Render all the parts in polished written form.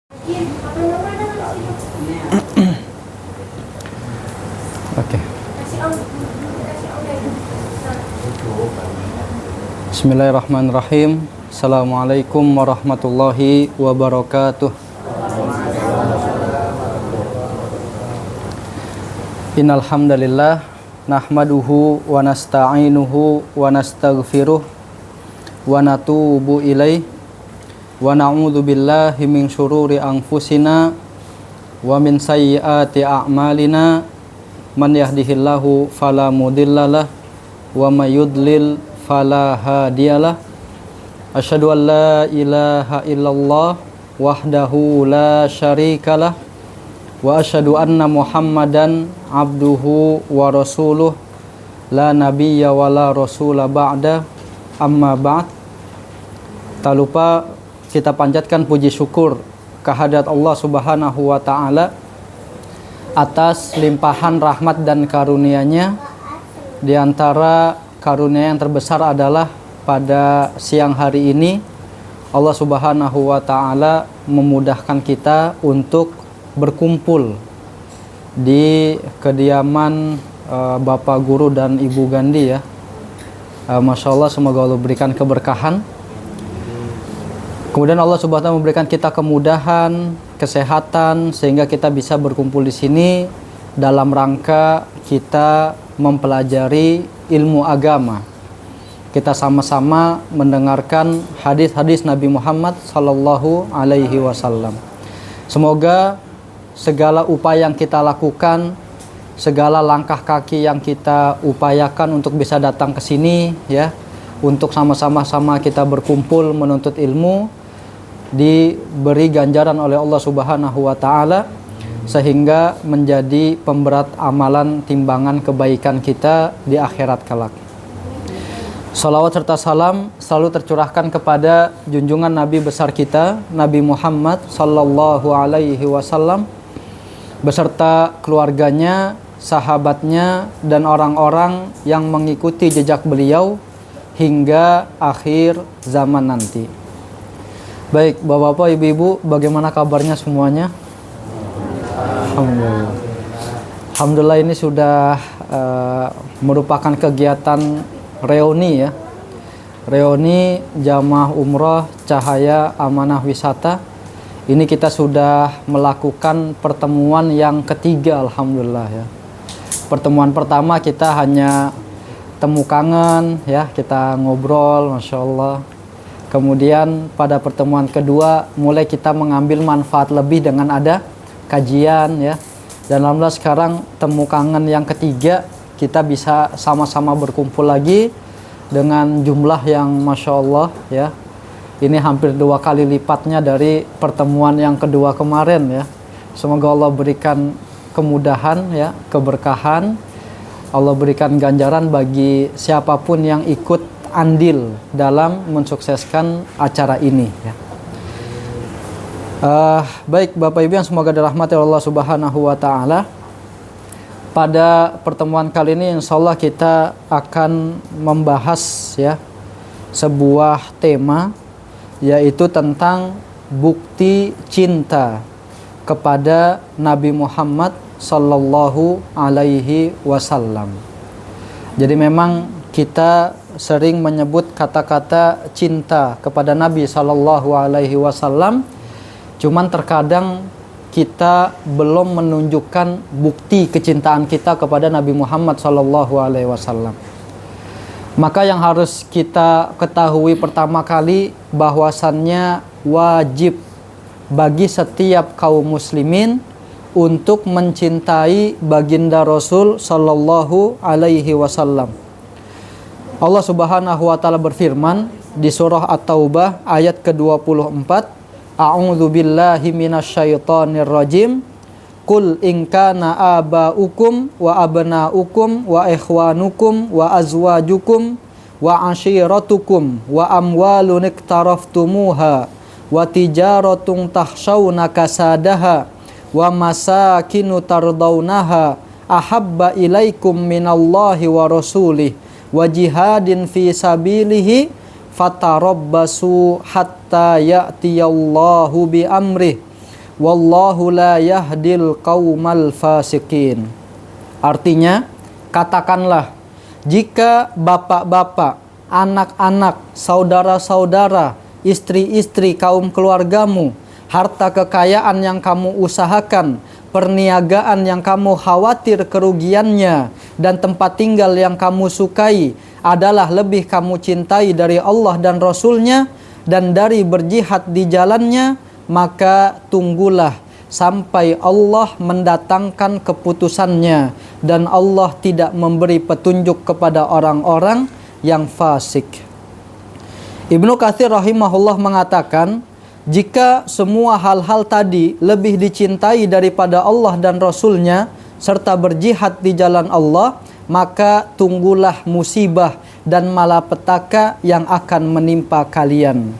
Oke. Bismillahirrahmanirrahim. Assalamualaikum warahmatullahi wabarakatuh. Innal hamdalillah nahmaduhu wa nasta'inuhu wa nastaghfiruh wa natubu ilaih wa na'udzu billahi min syururi anfusina wa min sayyiati a'malina. Man yahdihillahu fala mudhillalah wa may yudlil fala hadiyalah. Asyhadu an la ilaha illallah wahdahu la syarikalah wa asyhadu anna Muhammadan abduhu wa rasuluh la nabiyya wa la rasula ba'da. Amma ba'd. Tak lupa kita panjatkan puji syukur kehadirat Allah Subhanahu wa taala atas limpahan rahmat dan karunia-Nya. Di antara karunia yang terbesar adalah pada siang hari ini Allah Subhanahu wa taala memudahkan kita untuk berkumpul di kediaman Bapak Guru dan Ibu Gandhi ya. Masya Allah, semoga Allah berikan keberkahan. Kemudian Allah Subhanahu wa taala memberikan kita kemudahan, kesehatan sehingga kita bisa berkumpul di sini dalam rangka kita mempelajari ilmu agama. Kita sama-sama mendengarkan hadis-hadis Nabi Muhammad sallallahu alaihi wasallam. Semoga segala upaya yang kita lakukan, segala langkah kaki yang kita upayakan untuk bisa datang ke sini ya, untuk sama-sama kita berkumpul menuntut ilmu, diberi ganjaran oleh Allah Subhanahu wa taala sehingga menjadi pemberat amalan timbangan kebaikan kita di akhirat kelak. Salawat serta salam selalu tercurahkan kepada junjungan Nabi besar kita, Nabi Muhammad sallallahu alaihi wasallam, beserta keluarganya, sahabatnya, dan orang-orang yang mengikuti jejak beliau hingga akhir zaman nanti. Baik, Bapak-bapak, Ibu-ibu, bagaimana kabarnya semuanya? Alhamdulillah. Alhamdulillah, ini sudah merupakan kegiatan reuni ya. Reuni Jamaah Umroh Cahaya Amanah Wisata. Ini kita sudah melakukan pertemuan yang ketiga, alhamdulillah ya. Pertemuan pertama kita hanya temu kangen ya, kita ngobrol, Masya Allah. Kemudian pada pertemuan kedua mulai kita mengambil manfaat lebih dengan ada kajian ya. Dan alhamdulillah sekarang temu kangen yang ketiga kita bisa sama-sama berkumpul lagi dengan jumlah yang Masya Allah ya. Ini hampir 2 kali lipatnya dari pertemuan yang kedua kemarin ya. Semoga Allah berikan kemudahan ya, keberkahan. Allah berikan ganjaran bagi siapapun yang ikut andil dalam mensukseskan acara ini ya. Baik Bapak Ibu yang semoga dirahmati Allah Subhanahu wa taala. Pada pertemuan kali ini insya Allah kita akan membahas ya sebuah tema, yaitu tentang bukti cinta kepada Nabi Muhammad sallallahu alaihi wasallam. Jadi memang kita sering menyebut kata-kata cinta kepada Nabi sallallahu alaihi wasallam, cuman terkadang kita belum menunjukkan bukti kecintaan kita kepada Nabi Muhammad sallallahu alaihi wasallam. Maka yang harus kita ketahui pertama kali bahwasannya wajib bagi setiap kaum muslimin untuk mencintai baginda Rasul sallallahu alaihi wasallam. Allah Subhanahu wa taala berfirman di surah At-Taubah ayat ke-24, A'udzu billahi minasyaitonir rajim. Qul in kana aba'ukum wa abna'ukum wa ikhwanukum wa azwajukum wa ashiratukum wa amwalun iktaraftumuha wa tijaratun takhshawna kasadaha wa masakinu tardawnaha ahabba ilaikum minallahi wa rasulih wa jihadin fi sabilihi fatarabbasu hatta ya'tiyallahu bi amrih wallahu la yahdil qaumal fasikin. Artinya, katakanlah, jika bapak-bapak, anak-anak, saudara-saudara, istri-istri kaum keluargamu, harta kekayaan yang kamu usahakan, perniagaan yang kamu khawatir kerugiannya, dan tempat tinggal yang kamu sukai adalah lebih kamu cintai dari Allah dan Rasul-Nya dan dari berjihad di jalannya, maka tunggulah sampai Allah mendatangkan keputusannya dan Allah tidak memberi petunjuk kepada orang-orang yang fasik. Ibnu Katsir rahimahullah mengatakan, jika semua hal-hal tadi lebih dicintai daripada Allah dan Rasul-Nya serta berjihad di jalan Allah, maka tunggulah musibah dan malapetaka yang akan menimpa kalian.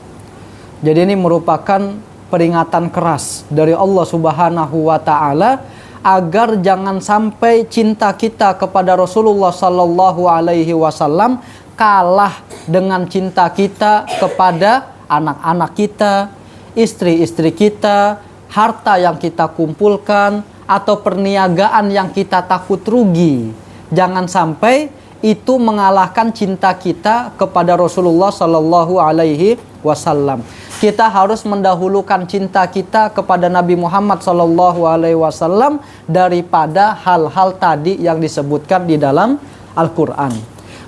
Jadi ini merupakan peringatan keras dari Allah Subhanahu wa taala agar jangan sampai cinta kita kepada Rasulullah sallallahu alaihi wasallam kalah dengan cinta kita kepada anak-anak kita, istri-istri kita, harta yang kita kumpulkan, atau perniagaan yang kita takut rugi. Jangan sampai itu mengalahkan cinta kita kepada Rasulullah sallallahu alaihi wasallam. Kita harus mendahulukan cinta kita kepada Nabi Muhammad sallallahu alaihi wasallam daripada hal-hal tadi yang disebutkan di dalam Al-Qur'an.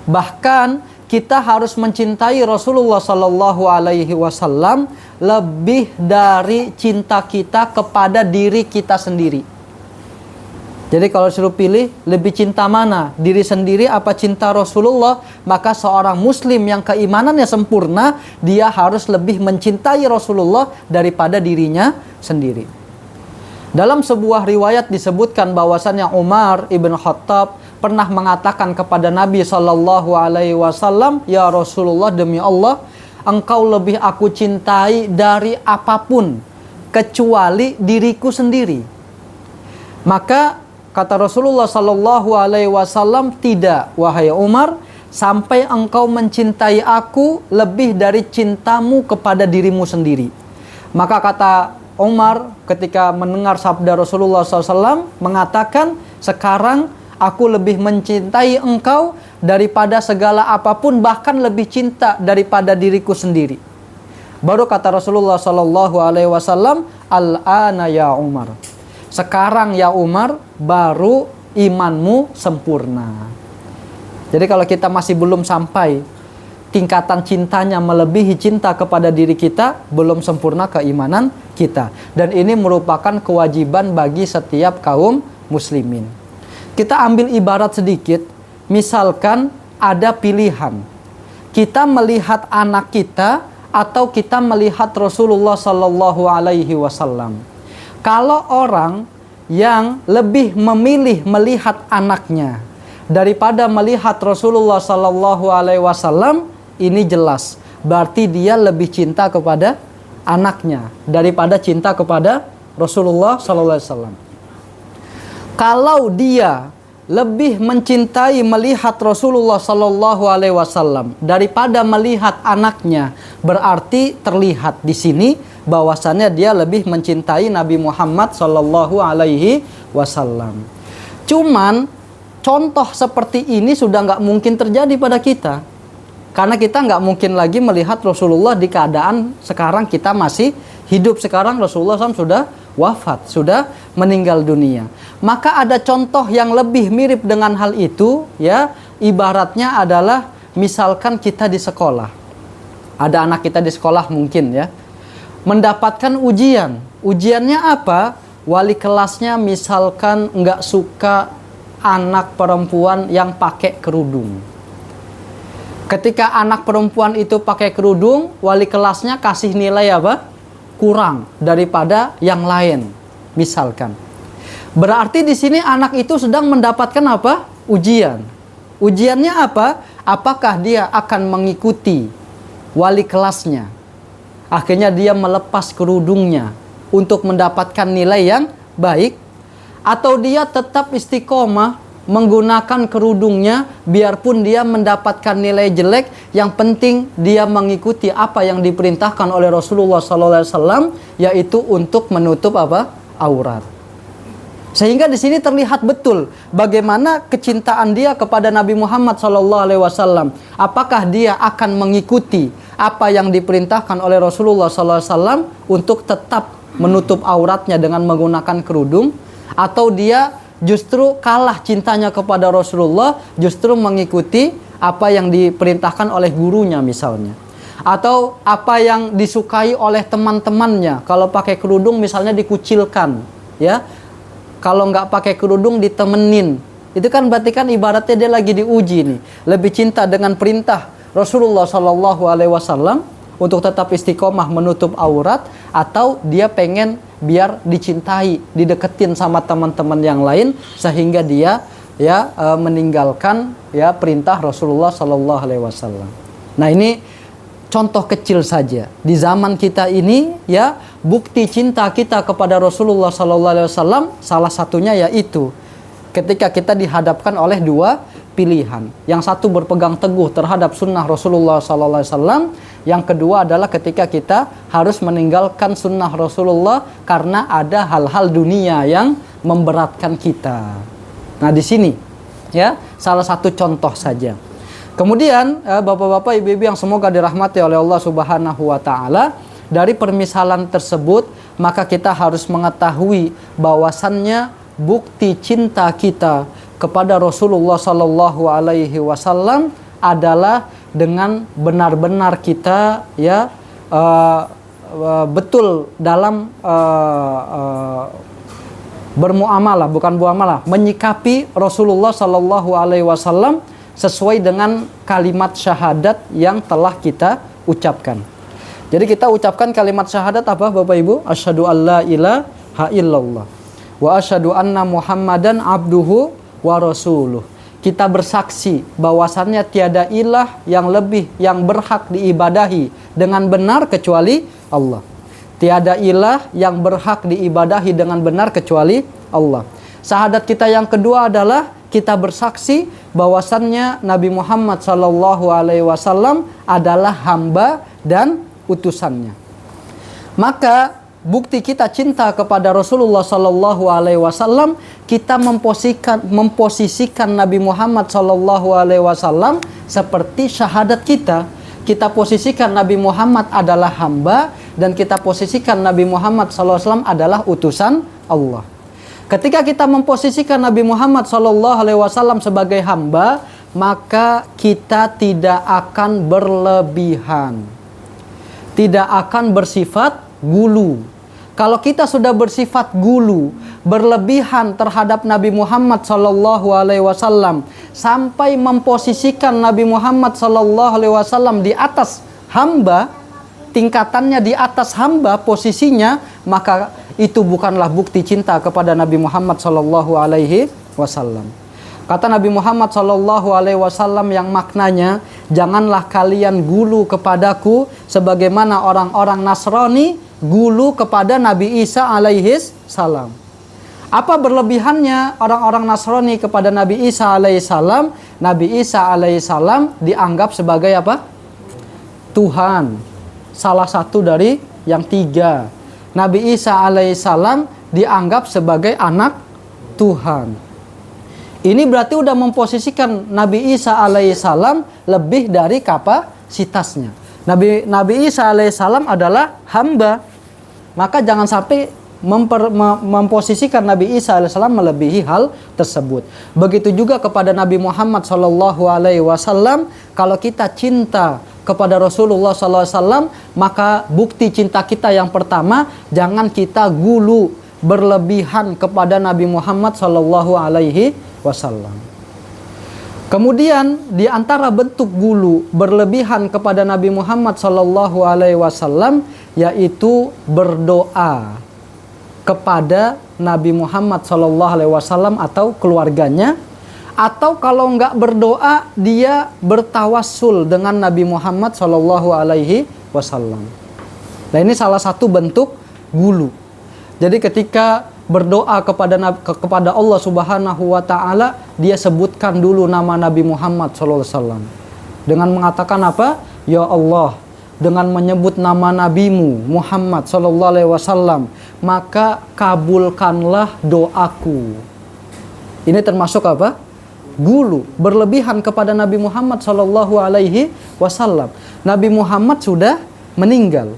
Bahkan kita harus mencintai Rasulullah sallallahu alaihi wasallam lebih dari cinta kita kepada diri kita sendiri. Jadi kalau suruh pilih, lebih cinta mana? Diri sendiri apa cinta Rasulullah? Maka seorang muslim yang keimanannya sempurna, dia harus lebih mencintai Rasulullah daripada dirinya sendiri. Dalam sebuah riwayat disebutkan bahwasannya Umar ibn Khattab pernah mengatakan kepada Nabi sallallahu alaihi wasallam, "Ya Rasulullah, demi Allah, engkau lebih aku cintai dari apapun kecuali diriku sendiri." Maka kata Rasulullah sallallahu alaihi wasallam, "Tidak, wahai Umar, sampai engkau mencintai aku lebih dari cintamu kepada dirimu sendiri." Maka kata Umar ketika mendengar sabda Rasulullah SAW mengatakan, "Sekarang aku lebih mencintai engkau daripada segala apapun, bahkan lebih cinta daripada diriku sendiri." Baru kata Rasulullah sallallahu alaihi wasallam, "Al-ana ya Umar." Sekarang ya Umar, baru imanmu sempurna. Jadi kalau kita masih belum sampai tingkatan cintanya melebihi cinta kepada diri kita, belum sempurna keimanan kita. Dan ini merupakan kewajiban bagi setiap kaum muslimin. Kita ambil ibarat sedikit, misalkan ada pilihan. Kita melihat anak kita atau kita melihat Rasulullah sallallahu alaihi wasallam. Kalau orang yang lebih memilih melihat anaknya daripada melihat Rasulullah sallallahu alaihi wasallam, ini jelas berarti dia lebih cinta kepada anaknya daripada cinta kepada Rasulullah sallallahu alaihi wasallam. Kalau dia lebih mencintai melihat Rasulullah sallallahu alaihi wasallam daripada melihat anaknya, berarti terlihat di sini bahwasannya dia lebih mencintai Nabi Muhammad sallallahu alaihi wasallam. Cuman contoh seperti ini sudah nggak mungkin terjadi pada kita, karena kita nggak mungkin lagi melihat Rasulullah di keadaan sekarang kita masih hidup. Sekarang Rasulullah SAW sudah wafat, sudah meninggal dunia. Maka ada contoh yang lebih mirip dengan hal itu, ya. Ibaratnya adalah misalkan kita di sekolah, ada anak kita di sekolah mungkin ya, mendapatkan ujian. Ujiannya apa? Wali kelasnya misalkan nggak suka anak perempuan yang pakai kerudung. Ketika anak perempuan itu pakai kerudung, wali kelasnya kasih nilai apa? Kurang daripada yang lain, misalkan. Berarti di sini anak itu sedang mendapatkan apa? Ujian. Ujiannya apa? Apakah dia akan mengikuti wali kelasnya? Akhirnya dia melepas kerudungnya untuk mendapatkan nilai yang baik, atau dia tetap istiqomah menggunakan kerudungnya, biarpun dia mendapatkan nilai jelek, yang penting dia mengikuti apa yang diperintahkan oleh Rasulullah SAW, yaitu untuk menutup apa? Aurat. Sehingga di sini terlihat betul bagaimana kecintaan dia kepada Nabi Muhammad SAW. Apakah dia akan mengikuti apa yang diperintahkan oleh Rasulullah SAW untuk tetap menutup auratnya dengan menggunakan kerudung, atau dia justru kalah cintanya kepada Rasulullah, justru mengikuti apa yang diperintahkan oleh gurunya misalnya, atau apa yang disukai oleh teman-temannya. Kalau pakai kerudung misalnya dikucilkan, ya. Kalau nggak pakai kerudung ditemenin. Itu kan berarti kan ibaratnya dia lagi diuji nih. Lebih cinta dengan perintah Rasulullah SAW untuk tetap istiqomah menutup aurat, atau dia pengen biar dicintai, dideketin sama teman-teman yang lain, sehingga dia meninggalkan perintah Rasulullah SAW. Nah, ini contoh kecil saja. Di zaman kita ini bukti cinta kita kepada Rasulullah SAW salah satunya yaitu ketika kita dihadapkan oleh dua pilihan. Yang satu berpegang teguh terhadap sunnah Rasulullah SAW. Yang kedua adalah ketika kita harus meninggalkan sunnah Rasulullah karena ada hal-hal dunia yang memberatkan kita. Nah, di sini salah satu contoh saja. Kemudian bapak-bapak, ibu-ibu yang semoga dirahmati oleh Allah Subhanahu wa taala, dari permisalan tersebut maka kita harus mengetahui bahwasannya bukti cinta kita kepada Rasulullah sallallahu alaihi wasallam adalah dengan benar-benar kita betul dalam bermuamalah, bukan muamalah, menyikapi Rasulullah sallallahu alaihi wasallam sesuai dengan kalimat syahadat yang telah kita ucapkan. Jadi kita ucapkan kalimat syahadat apa Bapak Ibu? Asyhadu alla ilaha illallah wa asyhadu anna Muhammadan abduhu wa rasuluh. Kita bersaksi bahwasannya tiada ilah yang berhak diibadahi dengan benar kecuali Allah. Tiada ilah yang berhak diibadahi dengan benar kecuali Allah. Syahadat kita yang kedua adalah kita bersaksi bahwasannya Nabi Muhammad SAW adalah hamba dan utusannya. Maka bukti kita cinta kepada Rasulullah SAW, kita memposisikan Nabi Muhammad SAW seperti syahadat kita. Kita posisikan Nabi Muhammad adalah hamba, dan kita posisikan Nabi Muhammad SAW adalah utusan Allah. Ketika kita memposisikan Nabi Muhammad SAW sebagai hamba, maka kita tidak akan berlebihan, tidak akan bersifat gulu. Kalau kita sudah bersifat gulu, berlebihan terhadap Nabi Muhammad SAW sampai memposisikan Nabi Muhammad SAW di atas hamba, tingkatannya di atas hamba posisinya, maka itu bukanlah bukti cinta kepada Nabi Muhammad SAW. Kata Nabi Muhammad SAW yang maknanya, janganlah kalian gulu kepadaku sebagaimana orang-orang Nasrani gulu kepada Nabi Isa alaihis salam. Apa berlebihannya orang-orang Nasrani kepada Nabi Isa alaihis salam? Nabi Isa alaihis salam dianggap sebagai apa? Tuhan, salah satu dari yang tiga. Nabi Isa alaihissalam dianggap sebagai anak Tuhan. Ini berarti udah memposisikan Nabi Isa alaihissalam lebih dari kapasitasnya. Nabi Isa alaihissalam adalah hamba. Maka jangan sampai memposisikan Nabi Isa alaihissalam melebihi hal tersebut. Begitu juga kepada Nabi Muhammad SAW. Kalau kita cinta kepada Rasulullah SAW, maka bukti cinta kita yang pertama, jangan kita gulu berlebihan kepada Nabi Muhammad SAW. Kemudian di antara bentuk gulu berlebihan kepada Nabi Muhammad SAW yaitu berdoa kepada Nabi Muhammad SAW atau keluarganya. Atau kalau enggak berdoa, dia bertawassul dengan Nabi Muhammad SAW. Nah, ini salah satu bentuk gulu. Jadi ketika berdoa kepada Allah Subhanahu wa taala, dia sebutkan dulu nama Nabi Muhammad sallallahu alaihi wasallam. Dengan mengatakan apa? Ya Allah, dengan menyebut nama nabimu Muhammad sallallahu alaihi wasallam, maka kabulkanlah doaku. Ini termasuk apa? Gulu, berlebihan kepada Nabi Muhammad sallallahu alaihi wasallam. Nabi Muhammad sudah meninggal.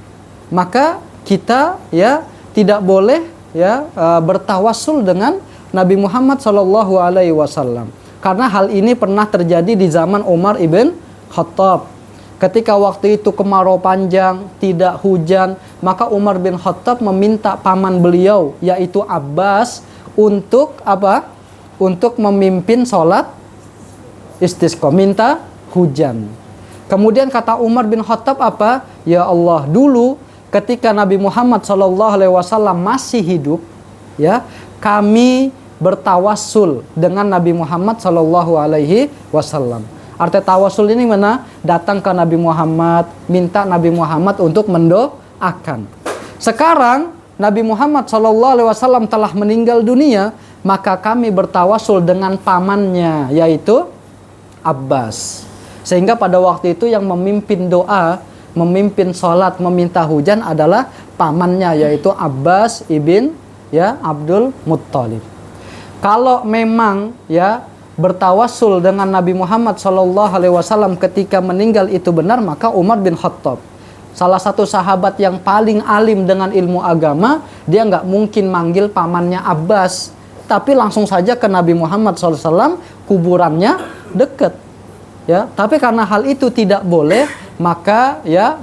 Maka kita ya tidak boleh ya bertawassul dengan Nabi Muhammad sallallahu alaihi wasallam. Karena hal ini pernah terjadi di zaman Umar ibn Khattab. Ketika waktu itu kemarau panjang, tidak hujan, maka Umar bin Khattab meminta paman beliau, yaitu Abbas, untuk apa? Untuk memimpin sholat istisqa, minta hujan. Kemudian kata Umar bin Khattab apa? Ya Allah, dulu ketika Nabi Muhammad SAW masih hidup, ya, kami bertawassul dengan Nabi Muhammad SAW. Arti tawassul ini mana? Datang ke Nabi Muhammad, minta Nabi Muhammad untuk mendoakan. Sekarang Nabi Muhammad SAW telah meninggal dunia, maka kami bertawassul dengan pamannya, yaitu Abbas. Sehingga pada waktu itu yang memimpin doa, memimpin sholat, meminta hujan adalah pamannya, yaitu Abbas ibn ya Abdul Muttalib. Kalau memang ya bertawassul dengan Nabi Muhammad SAW ketika meninggal itu benar, maka Umar bin Khattab, salah satu sahabat yang paling alim dengan ilmu agama, dia nggak mungkin manggil pamannya Abbas, tapi langsung saja ke Nabi Muhammad SAW, kuburannya dekat. Ya, tapi karena hal itu tidak boleh, maka ya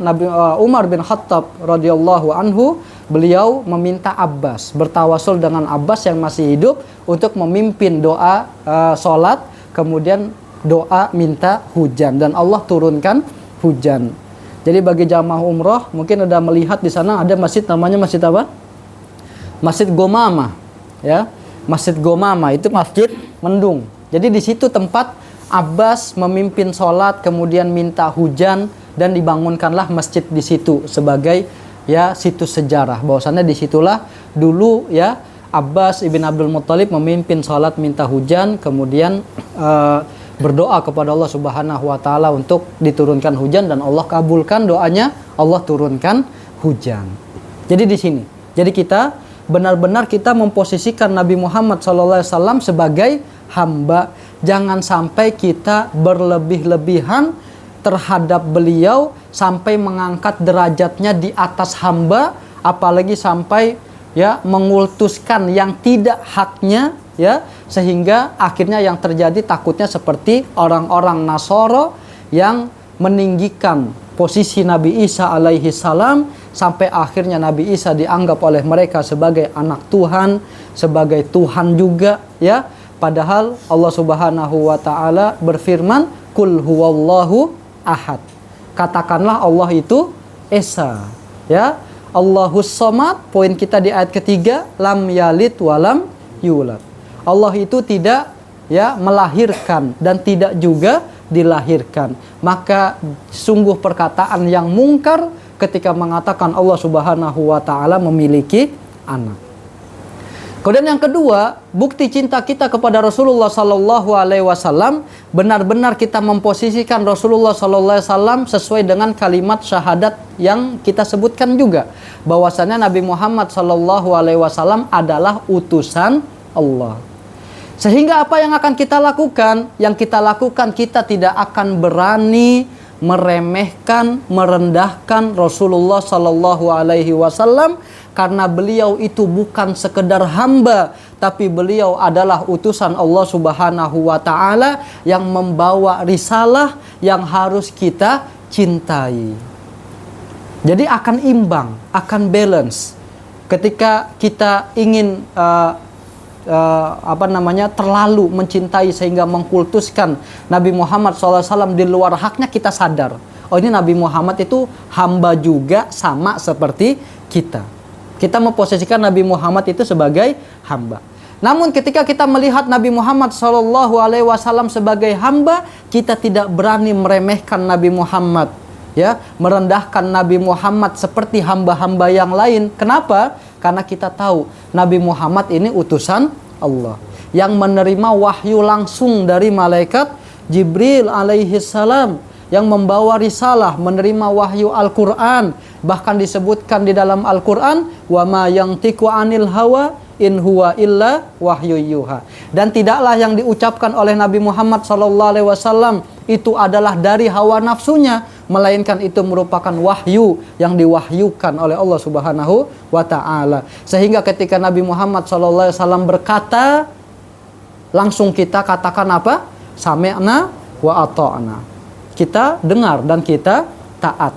Umar bin Khattab radhiyallahu anhu, beliau meminta Abbas, bertawassul dengan Abbas yang masih hidup untuk memimpin doa sholat, kemudian doa minta hujan, dan Allah turunkan hujan. Jadi bagi jamaah umroh mungkin ada melihat di sana ada masjid, namanya masjid apa? Masjid Gomama, ya. Masjid Gomama itu masjid mendung. Jadi di situ tempat Abbas memimpin sholat, kemudian minta hujan, dan dibangunkanlah masjid di situ sebagai ya situs sejarah. Bahwasannya disitulah dulu ya Abbas ibn Abdul Muttalib memimpin sholat minta hujan, kemudian berdoa kepada Allah Subhanahu wa taala untuk diturunkan hujan, dan Allah kabulkan doanya, Allah turunkan hujan. Jadi di sini. Jadi kita benar-benar kita memposisikan Nabi Muhammad SAW sebagai hamba. Jangan sampai kita berlebih-lebihan terhadap beliau sampai mengangkat derajatnya di atas hamba, apalagi sampai ya mengultuskan yang tidak haknya, ya, sehingga akhirnya yang terjadi takutnya seperti orang-orang Nasoro yang meninggikan posisi Nabi Isa alaihi salam, sampai akhirnya Nabi Isa dianggap oleh mereka sebagai anak Tuhan, sebagai Tuhan juga, ya. Padahal Allah Subhanahu wa taala berfirman, "Qul huwallahu ahad." Katakanlah Allah itu esa, ya. Allahus somad, poin kita di ayat ketiga, lam yalid walam yulad. Allah itu tidak ya melahirkan dan tidak juga dilahirkan. Maka sungguh perkataan yang mungkar ketika mengatakan Allah Subhanahu wa taala memiliki anak. Kemudian yang kedua, bukti cinta kita kepada Rasulullah sallallahu alaihi wasallam, benar-benar kita memposisikan Rasulullah sallallahu alaihi wasallam sesuai dengan kalimat syahadat yang kita sebutkan juga, bahwasannya Nabi Muhammad sallallahu alaihi wasallam adalah utusan Allah. Sehingga apa yang akan kita lakukan? Yang kita lakukan, kita tidak akan berani meremehkan, merendahkan Rasulullah sallallahu alaihi wasallam, karena beliau itu bukan sekedar hamba, tapi beliau adalah utusan Allah Subhanahu wa taala yang membawa risalah yang harus kita cintai. Jadi akan imbang, akan balance. Ketika kita ingin terlalu mencintai sehingga mengkultuskan Nabi Muhammad SAW di luar haknya, kita sadar, oh ini Nabi Muhammad itu hamba juga sama seperti kita. Kita memposisikan Nabi Muhammad itu sebagai hamba. Namun ketika kita melihat Nabi Muhammad SAW sebagai hamba, kita tidak berani meremehkan Nabi Muhammad. ya, merendahkan Nabi Muhammad seperti hamba-hamba yang lain. Kenapa? Karena kita tahu Nabi Muhammad ini utusan Allah yang menerima wahyu langsung dari malaikat Jibril alaihi salam, yang membawa risalah, menerima wahyu Al-Quran. Bahkan disebutkan di dalam Al-Quran, wa ma yantiqu anil hawa in huwa illa wahyu yuha. Dan tidaklah yang diucapkan oleh Nabi Muhammad SAW itu adalah dari hawa nafsunya, melainkan itu merupakan wahyu yang diwahyukan oleh Allah Subhanahu wa ta'ala. Sehingga ketika Nabi Muhammad SAW berkata, langsung kita katakan apa? Sami'na wa ata'na. Kita dengar dan kita taat.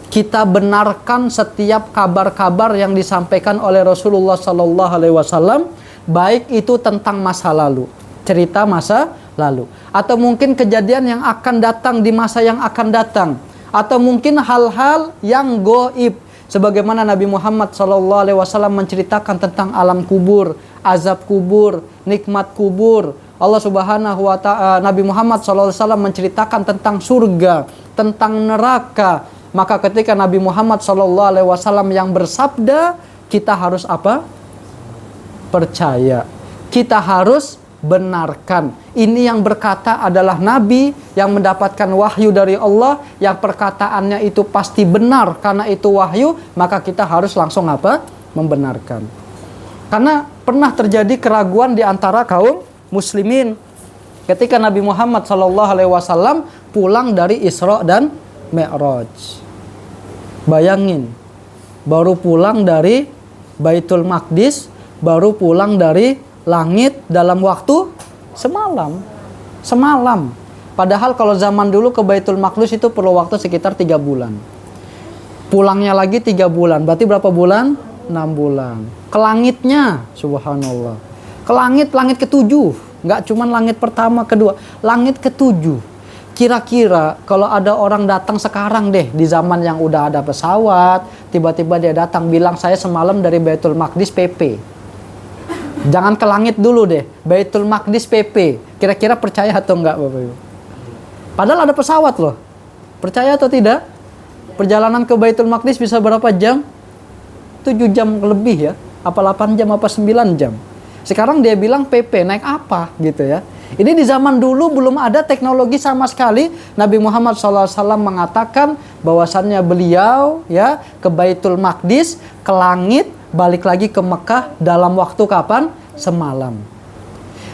Kita benarkan setiap kabar-kabar yang disampaikan oleh Rasulullah SAW, baik itu tentang masa lalu, cerita masa lalu, atau mungkin kejadian yang akan datang di masa yang akan datang, atau mungkin hal-hal yang gaib, sebagaimana Nabi Muhammad SAW menceritakan tentang alam kubur, azab kubur, nikmat kubur. Allah Subhanahu wa ta'ala, Nabi Muhammad SAW menceritakan tentang surga, tentang neraka. Maka ketika Nabi Muhammad SAW yang bersabda, kita harus apa? Percaya. Kita harus benarkan. Ini yang berkata adalah Nabi yang mendapatkan wahyu dari Allah, yang perkataannya itu pasti benar karena itu wahyu, maka kita harus langsung apa? Membenarkan. Karena pernah terjadi keraguan di antara kaum muslimin ketika Nabi Muhammad SAW pulang dari Isra dan Mi'raj. Bayangin, baru pulang dari Baitul Maqdis, baru pulang dari langit dalam waktu semalam. Padahal kalau zaman dulu ke Baitul Maqdis itu perlu waktu sekitar 3 bulan. Pulangnya lagi 3 bulan, berarti berapa bulan? 6 bulan. Ke langitnya, subhanallah, ke langit ke-7, nggak cuma langit pertama, kedua, langit ke-7. Kira-kira kalau ada orang datang sekarang deh, di zaman yang udah ada pesawat, tiba-tiba dia datang bilang, saya semalam dari Baitul Maqdis PP. Jangan ke langit dulu deh, Baitul Maqdis PP. Kira-kira percaya atau enggak Bapak Ibu? Padahal ada pesawat loh. Percaya atau tidak? Perjalanan ke Baitul Maqdis bisa berapa jam? 7 jam lebih ya. Apa 8 jam, apa 9 jam. Sekarang dia bilang PP, naik apa gitu ya. Ini di zaman dulu belum ada teknologi sama sekali. Nabi Muhammad SAW mengatakan bahwasannya beliau ya ke Baitul Maqdis, ke langit, balik lagi ke Mekah dalam waktu kapan? Semalam.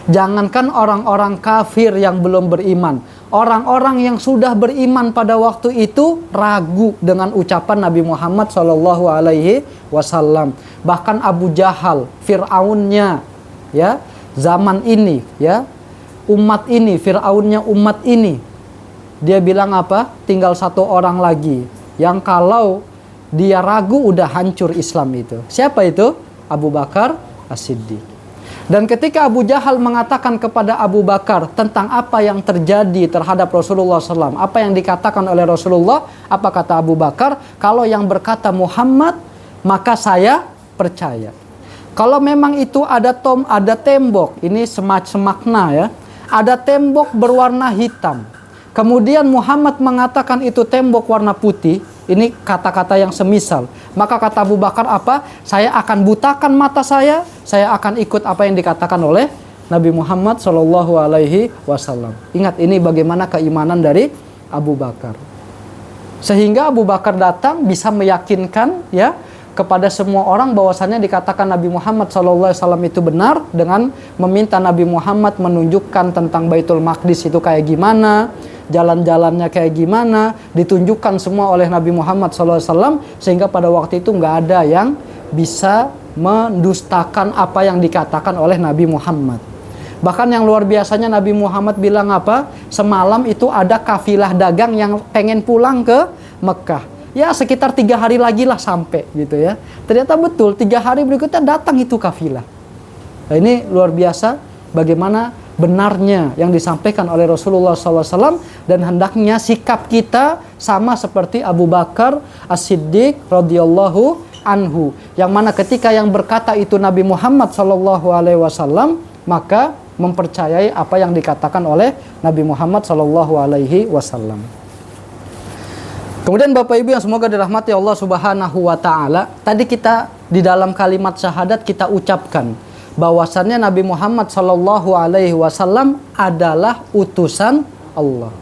Jangankan orang-orang kafir yang belum beriman, orang-orang yang sudah beriman pada waktu itu ragu dengan ucapan Nabi Muhammad SAW. Bahkan Abu Jahal, Fir'aunnya ya zaman ini ya, umat ini, Fir'aunnya umat ini, dia bilang apa? Tinggal 1 orang lagi yang kalau dia ragu udah hancur Islam itu. Siapa itu? Abu Bakar As-Siddiq. Dan ketika Abu Jahal mengatakan kepada Abu Bakar tentang apa yang terjadi terhadap Rasulullah SAW, apa yang dikatakan oleh Rasulullah, apa kata Abu Bakar? Kalau yang berkata Muhammad, maka saya percaya. Kalau memang itu ada tembok, ini semakna ya, ada tembok berwarna hitam, kemudian Muhammad mengatakan itu tembok warna putih, ini kata-kata yang semisal, maka kata Abu Bakar apa? Saya akan butakan mata saya akan ikut apa yang dikatakan oleh Nabi Muhammad SAW. Ingat, ini bagaimana keimanan dari Abu Bakar. Sehingga Abu Bakar datang bisa meyakinkan ya kepada semua orang bahwasannya dikatakan Nabi Muhammad SAW itu benar, dengan meminta Nabi Muhammad menunjukkan tentang Baitul Maqdis itu kayak gimana, jalan-jalannya kayak gimana, ditunjukkan semua oleh Nabi Muhammad SAW, sehingga pada waktu itu nggak ada yang bisa mendustakan apa yang dikatakan oleh Nabi Muhammad. Bahkan yang luar biasanya Nabi Muhammad bilang apa? Semalam itu ada kafilah dagang yang pengen pulang ke Mekah. Ya sekitar 3 hari lagi lah sampai gitu ya. Ternyata betul 3 hari berikutnya datang itu kafilah. Nah, ini luar biasa bagaimana benarnya yang disampaikan oleh Rasulullah SAW, dan hendaknya sikap kita sama seperti Abu Bakar As-Siddiq radhiyallahu anhu, yang mana ketika yang berkata itu Nabi Muhammad SAW, maka mempercayai apa yang dikatakan oleh Nabi Muhammad SAW. Kemudian Bapak Ibu yang semoga dirahmati Allah Subhanahu wa taala, tadi kita di dalam kalimat syahadat kita ucapkan bahwasannya Nabi Muhammad sallallahu alaihi wasallam adalah utusan Allah.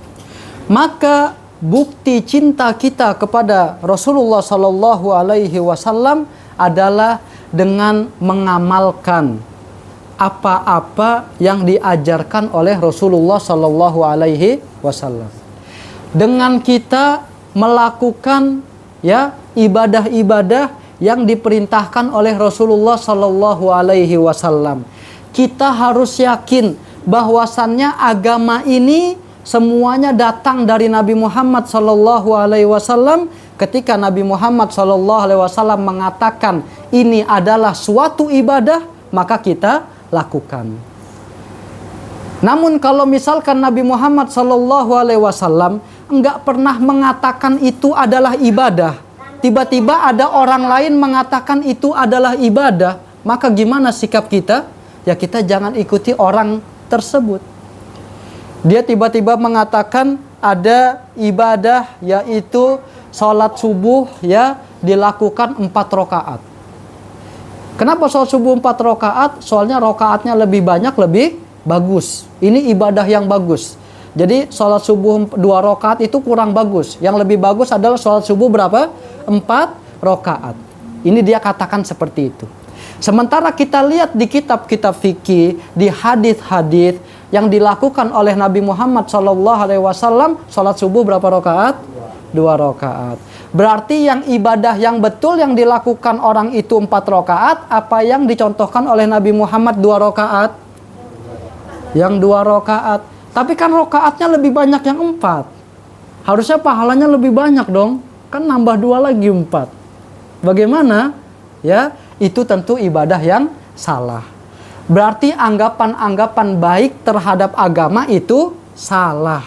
Maka bukti cinta kita kepada Rasulullah sallallahu alaihi wasallam adalah dengan mengamalkan apa-apa yang diajarkan oleh Rasulullah sallallahu alaihi wasallam. Dengan kita melakukan ya ibadah-ibadah yang diperintahkan oleh Rasulullah sallallahu alaihi wasallam. Kita harus yakin bahwasannya agama ini semuanya datang dari Nabi Muhammad sallallahu alaihi wasallam. Ketika Nabi Muhammad sallallahu alaihi wasallam mengatakan ini adalah suatu ibadah, maka kita lakukan. Namun kalau misalkan Nabi Muhammad sallallahu alaihi wasallam enggak pernah mengatakan itu adalah ibadah, tiba-tiba ada orang lain mengatakan itu adalah ibadah, maka gimana sikap kita? Ya kita jangan ikuti orang tersebut. Dia tiba-tiba mengatakan ada ibadah yaitu sholat subuh ya dilakukan 4 rakaat. Kenapa sholat subuh 4 rakaat? Soalnya rakaatnya lebih banyak, lebih bagus. Ini ibadah yang bagus. Jadi sholat subuh 2 rakaat itu kurang bagus. Yang lebih bagus adalah sholat subuh berapa? 4 rakaat. Ini dia katakan seperti itu. Sementara kita lihat di kitab-kitab fikih, di hadis-hadis yang dilakukan oleh Nabi Muhammad SAW, sholat subuh berapa rakaat? 2 rakaat. Berarti yang ibadah yang betul yang dilakukan orang itu 4 rakaat, apa yang dicontohkan oleh Nabi Muhammad 2 rakaat? Yang 2 rakaat. Tapi kan rakaatnya lebih banyak yang 4. Harusnya pahalanya lebih banyak dong. Kan nambah 2 lagi 4. Bagaimana? Ya, itu tentu ibadah yang salah. Berarti anggapan-anggapan baik terhadap agama itu salah.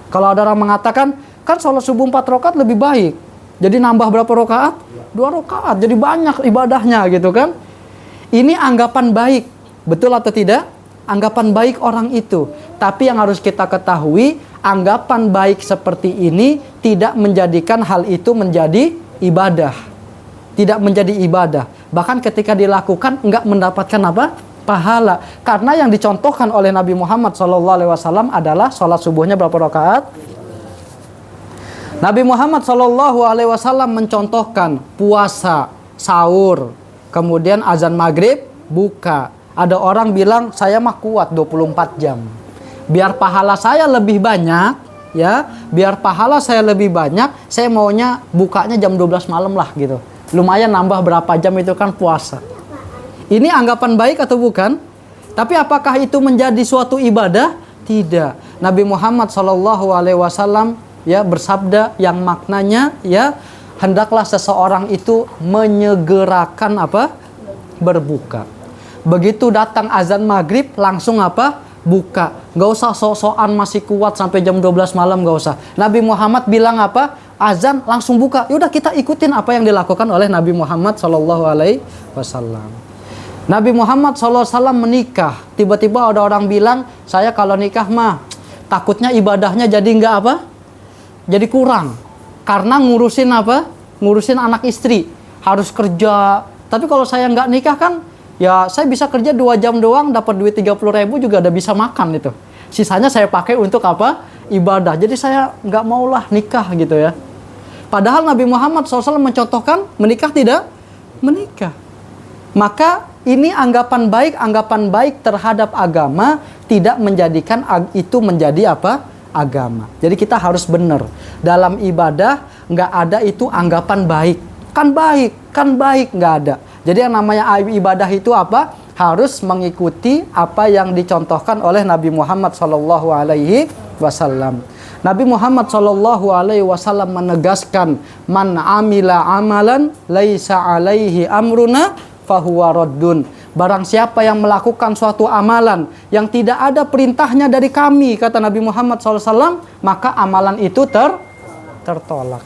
Kalau ada orang mengatakan, kan sholat subuh 4 rakaat lebih baik. Jadi nambah berapa rakaat? 2 rakaat. Jadi banyak ibadahnya gitu kan. Ini anggapan baik. Betul atau tidak? Anggapan baik orang itu. Tapi yang harus kita ketahui, anggapan baik seperti ini tidak menjadikan hal itu menjadi ibadah. Tidak menjadi ibadah. Bahkan ketika dilakukan enggak mendapatkan apa? Pahala. Karena yang dicontohkan oleh Nabi Muhammad SAW adalah sholat subuhnya berapa rakaat? Nabi Muhammad SAW mencontohkan puasa, sahur, kemudian azan maghrib, buka. Ada orang bilang, saya mah kuat 24 jam. Biar pahala saya lebih banyak, ya, biar pahala saya lebih banyak, saya maunya bukanya jam 12 malam lah gitu. Lumayan nambah berapa jam itu kan puasa. Ini anggapan baik atau bukan? Tapi apakah itu menjadi suatu ibadah? Tidak. Nabi Muhammad SAW ya bersabda yang maknanya ya hendaklah seseorang itu menyegerakan apa? Berbuka. Begitu datang azan maghrib langsung apa? Buka. Gak usah sok-sokan masih kuat sampai jam 12 malam, gak usah. Nabi Muhammad bilang apa? Azan langsung buka. Yaudah kita ikutin apa yang dilakukan oleh Nabi Muhammad SAW. Nabi Muhammad SAW menikah. Tiba-tiba ada orang bilang, saya kalau nikah mah takutnya ibadahnya jadi nggak apa? Jadi kurang. Karena ngurusin apa? Ngurusin anak istri. Harus kerja. Tapi kalau saya nggak nikah kan, ya saya bisa kerja 2 jam doang, dapat duit 30.000 juga udah bisa makan itu. Sisanya saya pakai untuk apa? Ibadah. Jadi saya nggak maulah nikah gitu ya. Padahal Nabi Muhammad SAW mencontohkan menikah tidak? Menikah. Maka ini anggapan baik terhadap agama tidak menjadikan itu menjadi apa? Agama. Jadi kita harus benar. Dalam ibadah nggak ada itu anggapan baik. Kan baik, nggak ada. Jadi yang namanya ibadah itu apa? Harus mengikuti apa yang dicontohkan oleh Nabi Muhammad SAW. Nabi Muhammad SAW menegaskan, man amila amalan laisa alaihi amruna fahuwa raddun. Barang siapa yang melakukan suatu amalan yang tidak ada perintahnya dari kami, kata Nabi Muhammad SAW, maka amalan itu tertolak.